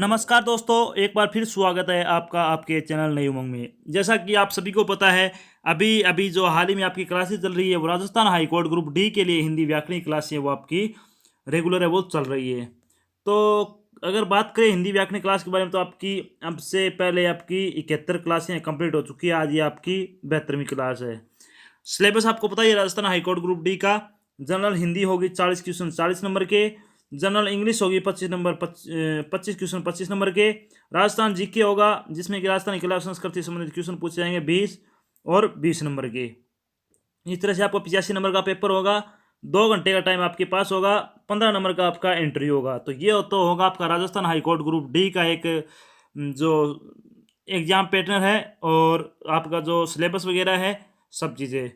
नमस्कार दोस्तों, एक बार फिर स्वागत है आपका आपके चैनल नई उमंग में। जैसा कि आप सभी को पता है, अभी अभी जो हाल ही में आपकी क्लासेस चल रही है वो Rajasthan high court group D के लिए हिंदी व्याकरण की क्लास है वो आपकी रेगुलर है वो चल रही है। तो अगर बात करें हिंदी व्याकरण क्लास के बारे में तो आपकी अब से पहले आपकी 71 क्लासें कंप्लीट हो चुकी है। आज ये आपकी 72वीं क्लास है। सिलेबस आपको पता ही है, Rajasthan high court group D का जनरल हिंदी होगी 40 क्वेश्चन 40 नंबर के, जनरल इंग्लिश होगी 25 क्वेश्चन 25 नंबर के, राजस्थान जीके होगा जिसमें कि राजस्थान कला संस्कृति संबंधित क्वेश्चन पूछे जाएंगे 20 और 20 नंबर के। इस तरह से आपको 85 नंबर का पेपर होगा, 2 घंटे का टाइम आपके पास होगा, 15 नंबर का आपका एंट्री होगा। तो ये तो होगा आपका Rajasthan high court group D का एक जो एग्जाम पैटर्न है और आपका जो सिलेबस वगैरह है सब चीज़ें।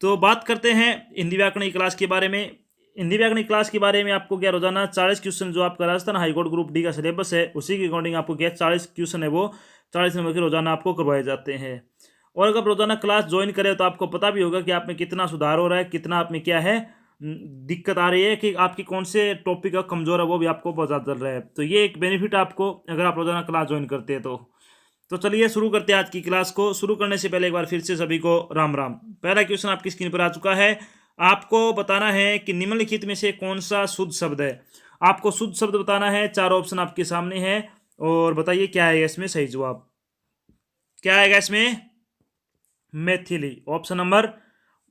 तो बात करते हैं हिंदी व्याकरण की क्लास के बारे में। हिंदी व्याकरण की क्लास के बारे में आपको क्या रोजाना 40 क्वेश्चन जो आपका राजस्थान हाईकोर्ट ग्रुप डी का सिलेबस है उसी के अकॉर्डिंग आपको क्या 40 क्वेश्चन है वो 40 नंबर के रोजाना आपको करवाए जाते हैं। और अगर रोजाना क्लास ज्वाइन करें तो आपको पता भी होगा कि आप में कितना सुधार हो रहा है, कितना आप में क्या है दिक्कत आ रही है, कि आपकी कौन से टॉपिक का कमजोर है वो भी आपको पता चल रहा है। तो ये एक बेनिफिट आपको अगर आप रोजाना क्लास ज्वाइन करते हैं तो चलिए शुरू करते हैं आज की क्लास को। शुरू करने से पहले एक बार फिर से सभी को राम राम। पहला क्वेश्चन आपकी स्क्रीन पर आ चुका है। आपको बताना है कि निम्नलिखित में से कौन सा शुद्ध शब्द है। आपको शुद्ध शब्द बताना है। 4 ऑप्शन आपके सामने है और बताइए क्या आएगा इसमें सही जवाब। क्या आएगा इसमें? मैथिली, ऑप्शन नंबर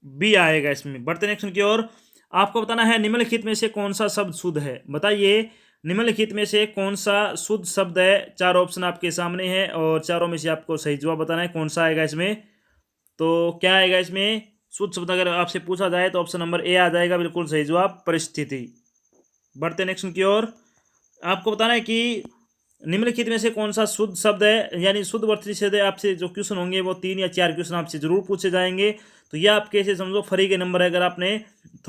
बी आएगा इसमें। बढ़ते नेक्स्ट की ओर। आपको बताना है निम्नलिखित में से कौन सा शब्द शुद्ध है। बताइए निम्नलिखित में से कौन सा शुद्ध शब्द है। 4 ऑप्शन आपके सामने है और चारों में से आपको सही जवाब बताना है कौन सा आएगा इसमें। तो क्या आएगा इसमें शुद्ध शब्द अगर आपसे पूछा जाए तो ऑप्शन नंबर ए आ जाएगा, बिल्कुल सही जवाब, परिस्थिति। बढ़ते नेक्स्ट की ओर। आपको बताना है कि निम्नलिखित में से कौन सा शुद्ध शब्द है, यानी शुद्ध वर्तनी शब्द है। आपसे जो क्वेश्चन होंगे वो 3 या 4 क्वेश्चन आपसे जरूर पूछे जाएंगे। तो ये आपके ऐसे समझो फ्री के नंबर है। अगर आपने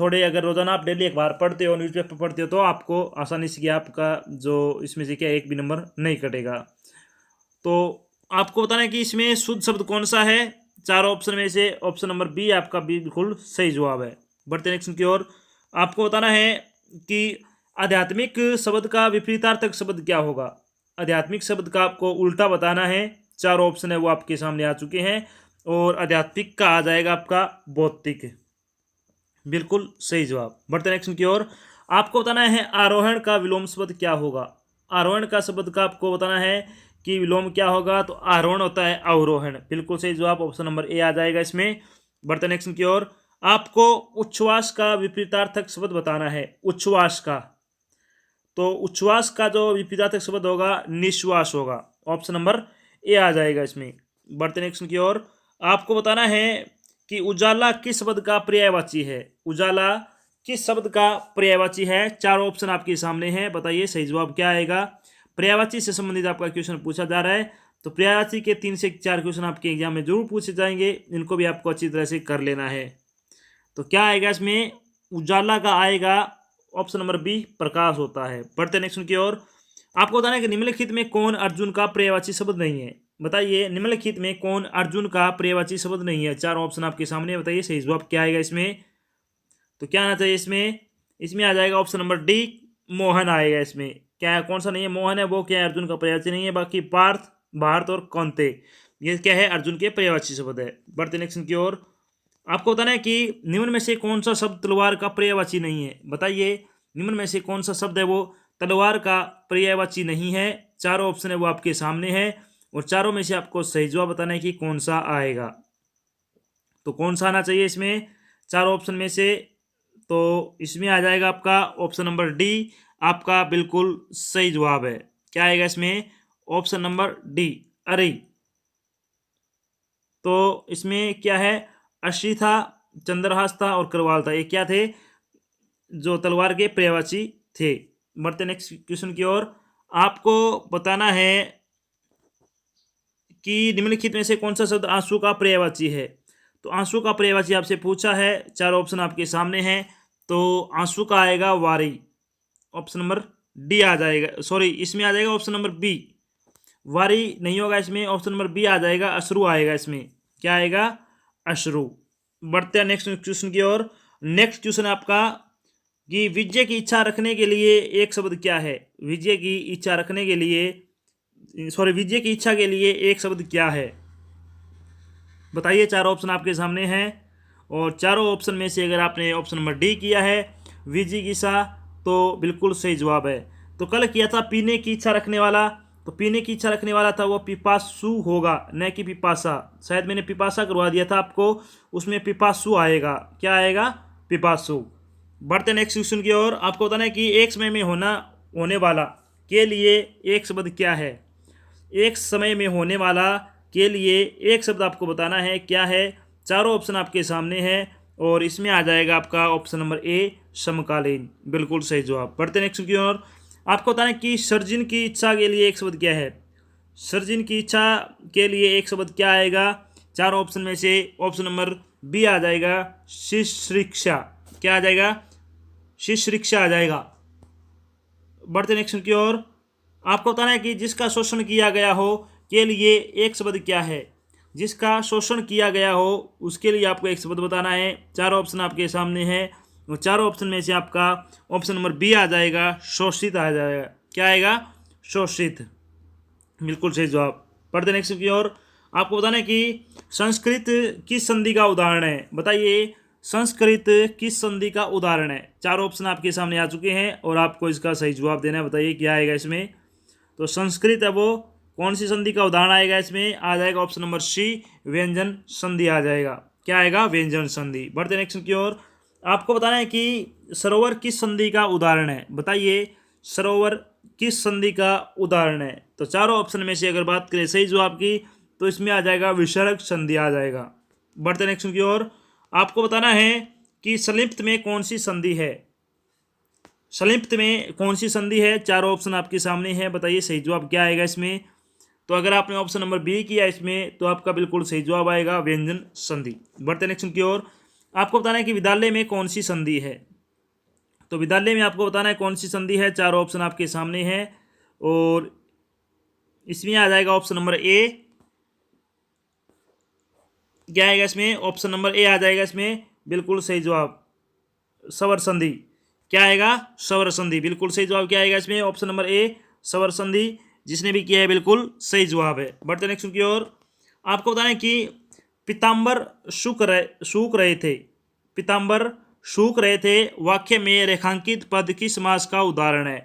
थोड़े अगर रोजाना आप डेली अखबार पढ़ते हो, न्यूज़पेपर पढ़ते हो तो आपको आसानी से आपका जो इसमें से क्या एक भी नंबर नहीं कटेगा। तो आपको बताना है कि इसमें शुद्ध शब्द कौन सा है। 4 ऑप्शन में से ऑप्शन नंबर बी आपका बिल्कुल सही जवाब है। बढ़ते नेक्स्ट की ओर। आपको बताना है कि आध्यात्मिक शब्द का विपरीतार्थक शब्द क्या होगा। आध्यात्मिक शब्द का आपको उल्टा बताना है। 4 ऑप्शन है वो आपके सामने आ चुके हैं और आध्यात्मिक का आ जाएगा आपका भौतिक, बिल्कुल सही जवाब। बढ़ते नेक्स्ट की ओर। आपको बताना है आरोहण का विलोम शब्द क्या होगा। आरोहण का शब्द का आपको बताना है कि विलोम क्या होगा। तो आरोहण होता है अवरोहण, बिल्कुल सही जवाब, ऑप्शन नंबर ए आ जाएगा इसमें। बढ़ते नेक्स्ट की ओर। आपको उच्छ्वास का विपरीतार्थक शब्द बताना है। उच्छ्वास का, तो उच्छ्वास का जो विपरीतार्थक शब्द होगा निश्वास होगा, ऑप्शन नंबर ए आ जाएगा इसमें। बढ़ते नेक्स्ट की ओर। आपको बताना है कि उजाला किस शब्द का पर्यायवाची है। उजाला किस शब्द का पर्यायवाची है। 4 ऑप्शन आपके सामने हैं, बताइए सही जवाब क्या आएगा। पर्यायवाची से संबंधित आपका क्वेश्चन पूछा जा रहा है। तो पर्यायवाची के 3 से 4 क्वेश्चन आपके एग्जाम में जरूर पूछे जाएंगे, इनको भी आपको अच्छी तरह से कर लेना है। तो क्या आएगा इसमें? उजाला का आएगा ऑप्शन नंबर बी, प्रकाश होता है। बढ़ते नेक्स्ट की ओर। आपको बताना है कि निम्नलिखित में कौन अर्जुन का पर्यायवाची शब्द नहीं है। बताइए निम्नलिखित में कौन अर्जुन का पर्यायवाची शब्द नहीं है। 4 ऑप्शन आपके सामने, बताइए सही जवाब क्या आएगा इसमें। तो क्या आना चाहिए इसमें? इसमें आ जाएगा ऑप्शन नंबर डी, मोहन आएगा इसमें। क्या है, कौन सा नहीं है? मोहन है वो क्या है, अर्जुन का पर्यायवाची नहीं है। बाकी पार्थ, भारत और कौनते ये क्या है, अर्जुन के पर्यायवाची शब्द है। बढ़ते नेक्स्ट की ओर। आपको बताना है कि निम्न में से कौन सा शब्द तलवार का पर्यायवाची नहीं है। बताइए निम्न में से कौन सा शब्द है वो तलवार का पर्यायवाची नहीं है। 4 ऑप्शन है वो आपके सामने है और चारों में से आपको सही जवाब बताना है कि कौन सा आएगा। तो कौन सा आना चाहिए इसमें 4 ऑप्शन में से? तो इसमें आ जाएगा आपका ऑप्शन नंबर डी, आपका बिल्कुल सही जवाब है। क्या आएगा इसमें? ऑप्शन नंबर डी, अरे। तो इसमें क्या है, अश्री था, चंद्रहास था और करवाल था, ये क्या थे, जो तलवार के पर्यायवाची थे। बढ़ते नेक्स्ट क्वेश्चन की ओर। आपको बताना है कि निम्नलिखित में से कौन सा शब्द आंसू का पर्यायवाची है। तो आंसू का पर्यायवाची आपसे पूछा है, 4 ऑप्शन आपके सामने हैं। तो आंसू का आएगा वारी, ऑप्शन नंबर डी आ जाएगा, सॉरी इसमें आ जाएगा ऑप्शन नंबर बी, वारी नहीं होगा इसमें, ऑप्शन नंबर बी आ जाएगा, अश्रु आएगा इसमें। क्या आएगा? अश्रु। बढ़ते हैं नेक्स्ट क्वेश्चन की ओर। नेक्स्ट क्वेश्चन आपका कि विजय की इच्छा रखने के लिए एक शब्द क्या है। विजय की इच्छा रखने के लिए, विजय की इच्छा के लिए एक शब्द क्या है, बताइए। चारों ऑप्शन आपके सामने हैं और चारों ऑप्शन में से अगर आपने ऑप्शन नंबर डी किया है विजय की इच्छा, तो बिल्कुल सही जवाब है। तो कल किया था पीने की इच्छा रखने वाला, तो पीने की इच्छा रखने वाला था वो पिपासु होगा, न कि पिपासा। शायद मैंने पिपासा करवा दिया था आपको, उसमें पिपासु आएगा। क्या आएगा? पिपासु। बढ़ते नेक्स्ट क्वेश्चन की ओर। आपको बताना है कि एक समय में होने वाला के लिए एक शब्द क्या है। एक समय में होने वाला के लिए एक शब्द आपको बताना है, क्या है। चारों ऑप्शन आपके सामने हैं और इसमें आ जाएगा आपका ऑप्शन नंबर ए, समकालीन। बिल्कुल सही जवाब। बढ़ते नेक्स्ट की ओर। आपको बताना है कि सर्जन की इच्छा के लिए एक शब्द क्या है। सर्जन की इच्छा के लिए एक शब्द क्या आएगा। चारों ऑप्शन में से ऑप्शन नंबर बी आ जाएगा, शिष्यशिक्षा। क्या आ जाएगा? शिष्यशिक्षा आ जाएगा। बढ़ते नेक्स्ट की ओर। आपको बताना है कि जिसका शोषण किया गया हो के लिए एक शब्द क्या है। जिसका शोषण किया गया हो उसके लिए आपको एक शब्द बताना है। चारों ऑप्शन आपके सामने हैं और चारों ऑप्शन में से आपका ऑप्शन नंबर बी आ जाएगा, शोषित आ जाएगा। क्या आएगा? शोषित। बिल्कुल सही जवाब। पढ़ते नेक्स्ट की ओर। आपको बताना है कि संस्कृत किस संधि का उदाहरण है, बताइए। संस्कृत किस संधि का उदाहरण है। चारों ऑप्शन आपके सामने आ चुके हैं और आपको इसका सही जवाब देना है। बताइए क्या आएगा इसमें। तो संस्कृत है वो कौन सी संधि का उदाहरण आएगा इसमें, आ जाएगा ऑप्शन नंबर सी, व्यंजन संधि आ जाएगा। क्या आएगा? व्यंजन संधि। बढ़ते नेक्स्ट की ओर। आपको बताना है कि सरोवर किस संधि का उदाहरण है, बताइए। सरोवर किस संधि का उदाहरण है। तो चारों ऑप्शन में से अगर बात करें सही जवाब की, तो इसमें आ जाएगा विसर्ग संधि आ जाएगा। बढ़ते नेक्स्ट की ओर। आपको बताना है कि संलिप्त में कौन सी संधि है। संलिप्त में कौन सी संधि है। चारों ऑप्शन आपके सामने हैं, बताइए सही जवाब क्या आएगा इसमें। तो अगर आपने ऑप्शन नंबर बी किया इसमें, तो आपका बिल्कुल सही जवाब आएगा, व्यंजन संधि। बढ़ते नेक्स्ट की ओर। आपको बताना है कि विद्यालय में कौन सी संधि है। तो विद्यालय में आपको बताना है कौन सी संधि है। चारों ऑप्शन आपके सामने हैं और इसमें आ जाएगा ऑप्शन नंबर ए। क्या आएगा इसमें? ऑप्शन नंबर ए आ जाएगा इसमें, बिल्कुल सही जवाब, स्वर संधि। क्या आएगा? स्वर संधि। बिल्कुल सही जवाब क्या आएगा इसमें? ऑप्शन नंबर ए, स्वर संधि। जिसने भी किया है बिल्कुल सही जवाब है। बढ़ते नेक्स्ट की ओर। आपको बताना है कि पीताम्बर सूख रहे थे। पीताम्बर सूख रहे थे वाक्य में रेखांकित पद किस समास का उदाहरण है।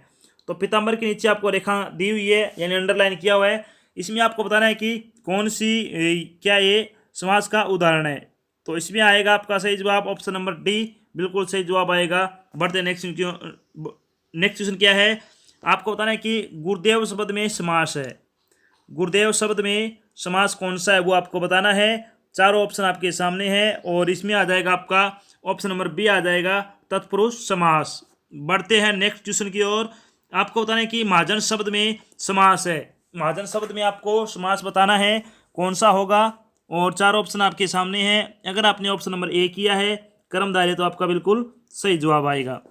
तो पीताम्बर के नीचे आपको रेखा दी हुई है, यानी अंडरलाइन किया हुआ है। इसमें आपको बताना है कि कौन सी क्या ये समास का उदाहरण है। तो इसमें आएगा आपका सही जवाब ऑप्शन नंबर डी, बिल्कुल सही जवाब आएगा। बढ़ते नेक्स्ट क्वेश्चन क्या है। आपको बताना है कि गुरुदेव शब्द में समास है। गुरुदेव शब्द में समास कौन सा है वो आपको बताना है। चारों ऑप्शन आपके सामने हैं और इसमें आ जाएगा आपका ऑप्शन नंबर बी आ जाएगा, तत्पुरुष समास। बढ़ते हैं नेक्स्ट क्वेश्चन की ओर। आपको बताना है कि महाजन शब्द में समास है। महाजन शब्द में आपको समास बताना है कौन सा होगा और चार ऑप्शन आपके सामने हैं। अगर आपने ऑप्शन नंबर ए किया है कर्मधारय, तो आपका बिल्कुल सही जवाब आएगा।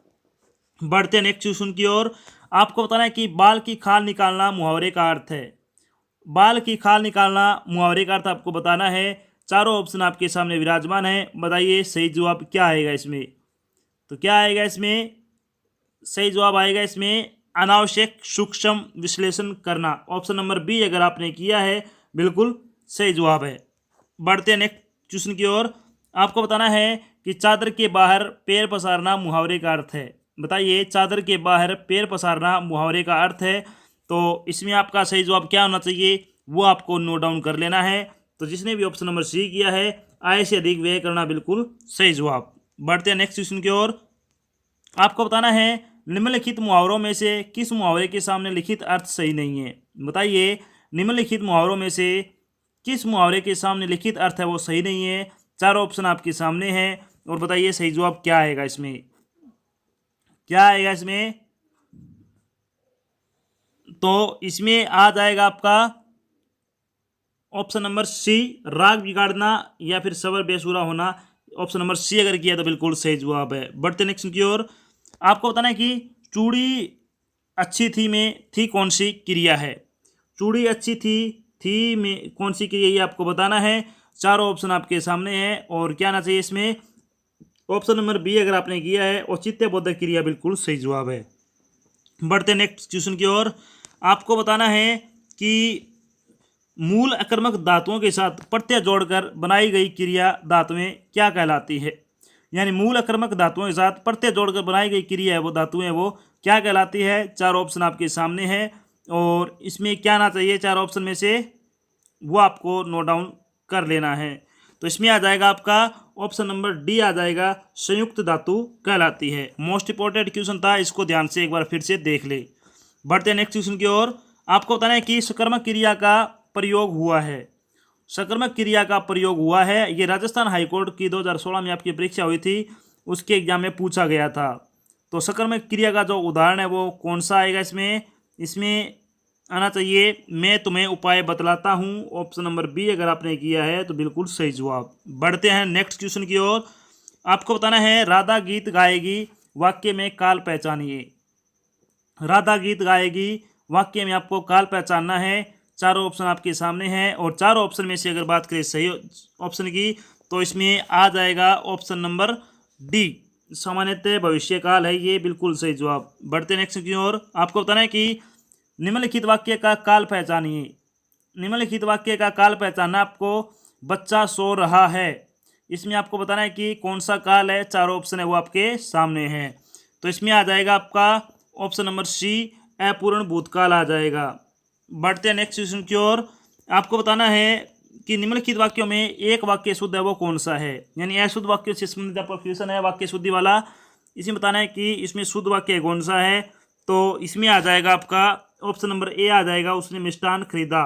बढ़ते हैं नेक्स्ट क्वेश्चन की ओर। आपको बताना है कि बाल की खाल निकालना मुहावरे का अर्थ है। बाल की खाल निकालना मुहावरे का अर्थ आपको बताना है। चारों ऑप्शन आपके सामने विराजमान है, बताइए सही जवाब क्या आएगा इसमें। तो क्या आएगा इसमें? सही जवाब आएगा इसमें अनावश्यक सूक्ष्म विश्लेषण करना। ऑप्शन नंबर बी अगर आपने किया है बिल्कुल सही जवाब है। बढ़ते हैं नेक्स्ट क्वेश्चन की ओर। आपको बताना है कि चादर के बाहर पैर पसारना मुहावरे का अर्थ है। बताइए, चादर के बाहर पैर पसारना मुहावरे का अर्थ है। तो इसमें आपका सही जवाब क्या होना चाहिए वो आपको नोट डाउन कर लेना है। तो जिसने भी ऑप्शन नंबर सी किया है, आय से अधिक व्यय करना, बिल्कुल सही जवाब। बढ़ते हैं नेक्स्ट क्वेश्चन की ओर। आपको बताना है निम्नलिखित मुहावरों में से किस मुहावरे के सामने लिखित अर्थ सही नहीं है। बताइए, निम्नलिखित मुहावरों में से किस मुहावरे के सामने लिखित अर्थ है वो सही नहीं है। चारों ऑप्शन आपके सामने हैं और बताइए सही जवाब क्या आएगा इसमें। क्या आएगा इसमें? तो इसमें आ जाएगा आपका ऑप्शन नंबर सी, राग बिगाड़ना या फिर सबर बेसुरा होना। ऑप्शन नंबर सी अगर किया तो बिल्कुल सही जवाब है। बढ़ते नेक्स्ट की ओर। आपको बताना है कि चूड़ी अच्छी थी में थी कौन सी क्रिया है। चूड़ी अच्छी थी में कौन सी क्रिया ये आपको बताना है। चारों ऑप्शन आपके सामने हैं और क्या आना चाहिए इसमें। ऑप्शन नंबर बी अगर आपने किया है औचित्य बोधक क्रिया बिल्कुल सही जवाब है। बढ़ते नेक्स्ट क्वेश्चन की ओर। आपको बताना है कि मूल अकर्मक धातुओं के साथ प्रत्यय जोड़कर बनाई गई क्रिया धातुएं क्या कहलाती है। यानी मूल अकर्मक धातुओं के साथ प्रत्यय जोड़कर बनाई गई क्रिया है वो धातुएं वो क्या कहलाती है। चार ऑप्शन आपके सामने है और इसमें क्या आना चाहिए चार ऑप्शन में से वो आपको नोट डाउन कर लेना है। तो इसमें आ जाएगा आपका ऑप्शन नंबर डी आ जाएगा, संयुक्त धातु कहलाती है। मोस्ट इंपॉर्टेंट क्वेश्चन था, इसको ध्यान से एक बार फिर से देख ले। बढ़ते हैं नेक्स्ट क्वेश्चन की ओर। आपको बताना है कि सकर्मक क्रिया का प्रयोग हुआ है। सकर्मक क्रिया का प्रयोग हुआ है, ये राजस्थान हाईकोर्ट की 2016 में आपकी परीक्षा हुई थी, उसके एग्जाम में पूछा गया था। तो सकर्मक क्रिया का जो उदाहरण है वो कौन सा आएगा इसमें आना चाहिए, मैं तुम्हें उपाय बतलाता हूँ। ऑप्शन नंबर बी अगर आपने किया है तो बिल्कुल सही जवाब। बढ़ते हैं नेक्स्ट क्वेश्चन की ओर। आपको बताना है राधा गीत गाएगी, वाक्य में काल पहचानिए। राधा गीत गाएगी, वाक्य में आपको काल पहचानना है। चारों ऑप्शन आपके सामने हैं और चारों ऑप्शन में से अगर बात करें सही ऑप्शन की तो इसमें आ जाएगा ऑप्शन नंबर डी, सामान्यतः भविष्यकाल है, ये बिल्कुल सही जवाब। बढ़ते नेक्स्ट की ओर। आपको बताना है कि निम्नलिखित वाक्य का काल पहचानिए। निम्नलिखित वाक्य का काल पहचानना आपको, बच्चा सो रहा है, इसमें आपको बताना है कि कौन सा काल है। चारों ऑप्शन है वो आपके सामने हैं। तो इसमें आ जाएगा आपका ऑप्शन नंबर सी, अपूर्ण भूतकाल आ जाएगा। बढ़ते हैं नेक्स्ट क्वेश्चन की ओर। आपको बताना है कि निम्नलिखित वाक्यों में एक वाक्य शुद्ध है वो कौन सा है। यानी अशुद्ध वाक्य से संबंधित आपका क्वेश्चन है, वाक्य शुद्धि वाला। इसमें बताना है कि इसमें शुद्ध वाक्य कौन सा है। तो इसमें आ जाएगा आपका ऑप्शन नंबर ए आ जाएगा, उसने मिष्ठान खरीदा।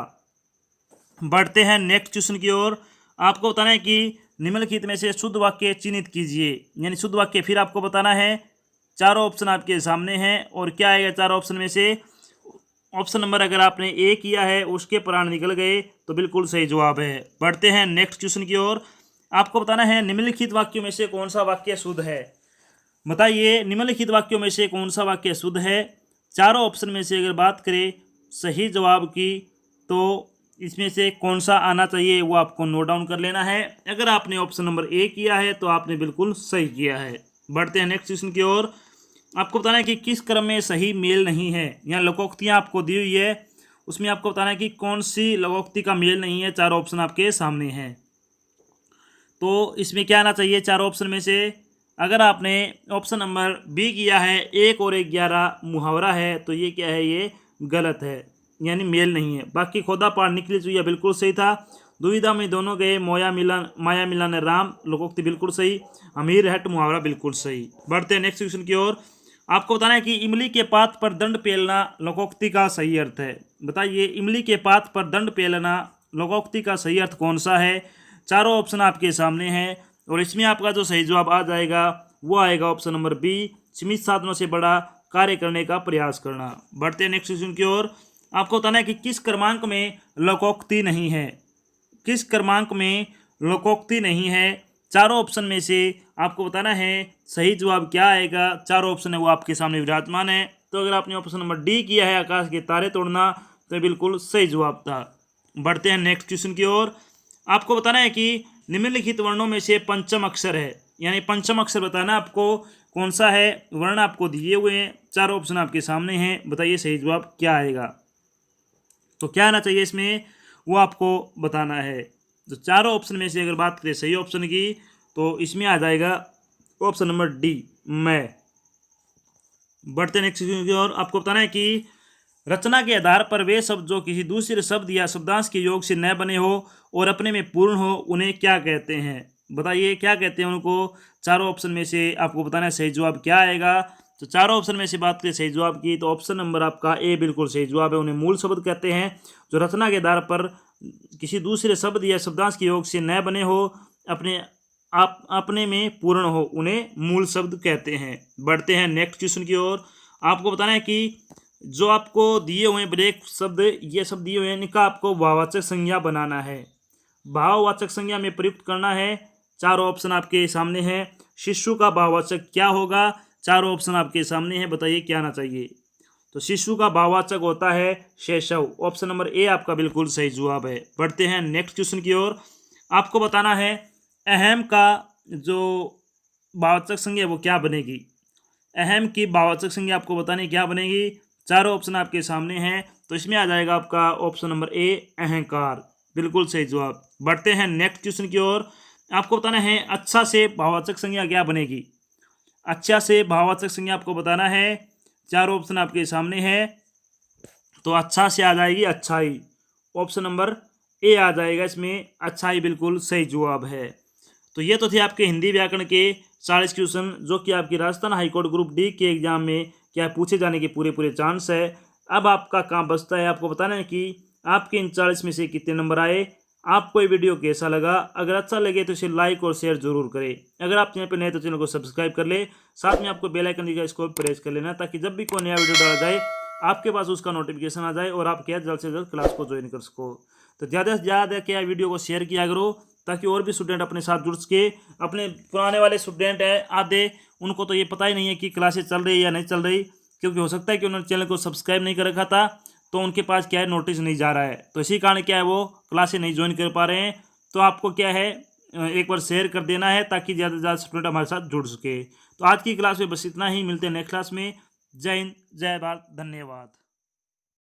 बढ़ते हैं नेक्स्ट क्वेश्चन की ओर। आपको बताना है कि निम्नलिखित में से शुद्ध वाक्य चिन्हित कीजिए। यानी शुद्ध वाक्य फिर आपको बताना है। चारों ऑप्शन आपके सामने हैं और क्या आएगा चारों ऑप्शन में से। ऑप्शन नंबर अगर आपने ए किया है उसके प्राण निकल गए तो बिल्कुल सही जवाब है। बढ़ते हैं नेक्स्ट क्वेश्चन की ओर। आपको बताना है निम्नलिखित वाक्यों में से कौन सा वाक्य शुद्ध है। बताइए निम्नलिखित वाक्यों में से कौन सा वाक्य शुद्ध है। चारों ऑप्शन में से अगर बात करें सही जवाब की तो इसमें से कौन सा आना चाहिए वो आपको नोट डाउन कर लेना है। अगर आपने ऑप्शन नंबर ए किया है तो आपने बिल्कुल सही किया है। बढ़ते हैं नेक्स्ट क्वेश्चन की ओर। आपको बताना है कि किस क्रम में सही मेल नहीं है। यहाँ लोकोक्तियाँ आपको दी हुई है, उसमें आपको बताना है कि कौन सी लोकोक्ति का मेल नहीं है। चारों ऑप्शन आपके सामने हैं। तो इसमें क्या आना चाहिए चारों ऑप्शन में से। अगर आपने ऑप्शन नंबर बी किया है, 1 और 11 मुहावरा है, तो ये क्या है, ये गलत है, यानी मेल नहीं है। बाकी खोदा पार निकली चुईया बिल्कुल सही था। दुविधा में दोनों गए माया मिलन राम, लोकोक्ति बिल्कुल सही। अमीर हट मुहावरा बिल्कुल सही। बढ़ते हैं नेक्स्ट क्वेश्चन की ओर। आपको बताना है कि इमली के पात पर दंड पेलना लोकोक्ति का सही अर्थ है। बताइए इमली के पात पर दंड पेलना लोकोक्ति का सही अर्थ कौन सा है। चारों ऑप्शन आपके सामने हैं और इसमें आपका जो सही जवाब आ जाएगा वो आएगा ऑप्शन नंबर बी, सीमित साधनों से बड़ा कार्य करने का प्रयास करना। बढ़ते हैं नेक्स्ट क्वेश्चन की ओर। आपको बताना है कि किस क्रमांक में लोकोक्ति नहीं है। किस क्रमांक में लोकोक्ति नहीं है। चारों ऑप्शन में से आपको बताना है सही जवाब क्या आएगा। चारों ऑप्शन है वो आपके सामने विराजमान है। तो अगर आपने ऑप्शन नंबर डी किया है, आकाश के तारे तोड़ना, तो बिल्कुल सही जवाब था। बढ़ते हैं नेक्स्ट क्वेश्चन की ओर। आपको बताना है कि निम्नलिखित वर्णों में से पंचम अक्षर है। यानी पंचम अक्षर बताना आपको कौन सा है। वर्ण आपको दिए हुए हैं, चारों ऑप्शन आपके सामने हैं। बताइए सही जवाब क्या आएगा। तो क्या आना चाहिए इसमें वो आपको बताना है। तो चारों ऑप्शन में से अगर बात करें सही ऑप्शन की तो इसमें आ जाएगा ऑप्शन नंबर डी, मैं। बढ़ते नेक्स्ट की ओर। आपको बताना है कि रचना के आधार पर वे शब्द जो किसी दूसरे शब्द या शब्दांश के योग से न बने हो और अपने में पूर्ण हो उन्हें क्या कहते हैं। बताइए क्या कहते हैं उनको। चारों ऑप्शन में से आपको बताना है सही जवाब क्या आएगा। तो चारों ऑप्शन में से बात करें सही जवाब की तो ऑप्शन नंबर आपका ए बिल्कुल सही जवाब है। उन्हें मूल शब्द कहते हैं जो रचना के आधार पर किसी दूसरे शब्द या शब्दांश के योग से न बने हो, अपने में पूर्ण हो, उन्हें मूल शब्द कहते हैं। बढ़ते हैं नेक्स्ट क्वेश्चन की ओर। आपको बताना है कि जो आपको दिए हुए ब्रेक शब्द, ये शब्द दिए हुए हैं, इनका आपको भाववाचक संज्ञा बनाना है, भाववाचक संज्ञा में प्रयुक्त करना है। चारों ऑप्शन आपके सामने हैं। शिशु का भाववाचक क्या होगा। चारों ऑप्शन आपके सामने हैं, बताइए क्या आना चाहिए। तो शिशु का भाववाचक होता है शैशव। ऑप्शन नंबर ए आपका बिल्कुल सही जवाब है। बढ़ते हैं नेक्स्ट क्वेश्चन की ओर। आपको बताना है अहम का जो भाववाचक संज्ञा वो क्या बनेगी। अहम की भाववाचक संज्ञा आपको बताने क्या बनेगी। चारों ऑप्शन आपके सामने हैं, तो इसमें आ जाएगा आपका ऑप्शन नंबर ए, अहंकार। बिल्कुल सही जवाब। बढ़ते हैं नेक्स्ट क्वेश्चन की ओर। आपको बताना है अच्छा से भाववाचक संज्ञा क्या बनेगी। अच्छा से भाववाचक संज्ञा आपको बताना है। चारों ऑप्शन आपके सामने है, तो अच्छा से आ जाएगी अच्छाई। ऑप्शन नंबर ए आ जाएगा इसमें, अच्छाई बिल्कुल सही जवाब है। तो ये तो थे आपके हिंदी व्याकरण के 40 क्वेश्चन, जो कि आपकी राजस्थान हाईकोर्ट ग्रुप डी के एग्जाम में क्या पूछे जाने के पूरे चांस है। अब आपका काम बचता है आपको बताना है कि आपके इन 40 में से कितने नंबर आए। आपको ये वीडियो कैसा लगा, अगर अच्छा लगे तो इसे लाइक और शेयर जरूर करें। अगर आप चैनल पर नए तो चैनल को सब्सक्राइब कर ले, साथ में आपको बेल आइकन दिखेगा, इसको प्रेस कर लेना, ताकि जब भी कोई नया वीडियो डाला जाए आपके पास उसका नोटिफिकेशन आ जाए और आप क्या जल्द से जल्द क्लास को ज्वाइन कर सको। तो ज़्यादा से ज़्यादा क्या वीडियो को शेयर किया करो, ताकि और भी स्टूडेंट अपने साथ जुड़ सके। अपने पुराने वाले स्टूडेंट हैं आधे, उनको तो ये पता ही नहीं है कि क्लासेस चल रही है या नहीं चल रही, क्योंकि हो सकता है कि उन्होंने चैनल को सब्सक्राइब नहीं कर रखा था, तो उनके पास क्या है नोटिस नहीं जा रहा है, तो इसी कारण क्या है वो क्लासेस नहीं ज्वाइन कर पा रहे हैं। तो आपको क्या है एक बार शेयर कर देना है, ताकि ज़्यादा से ज़्यादा स्टूडेंट हमारे साथ जुड़ सके। तो आज की क्लास में बस इतना ही, मिलते हैं नेक्स्ट क्लास में। जय हिंद, जय भारत, धन्यवाद।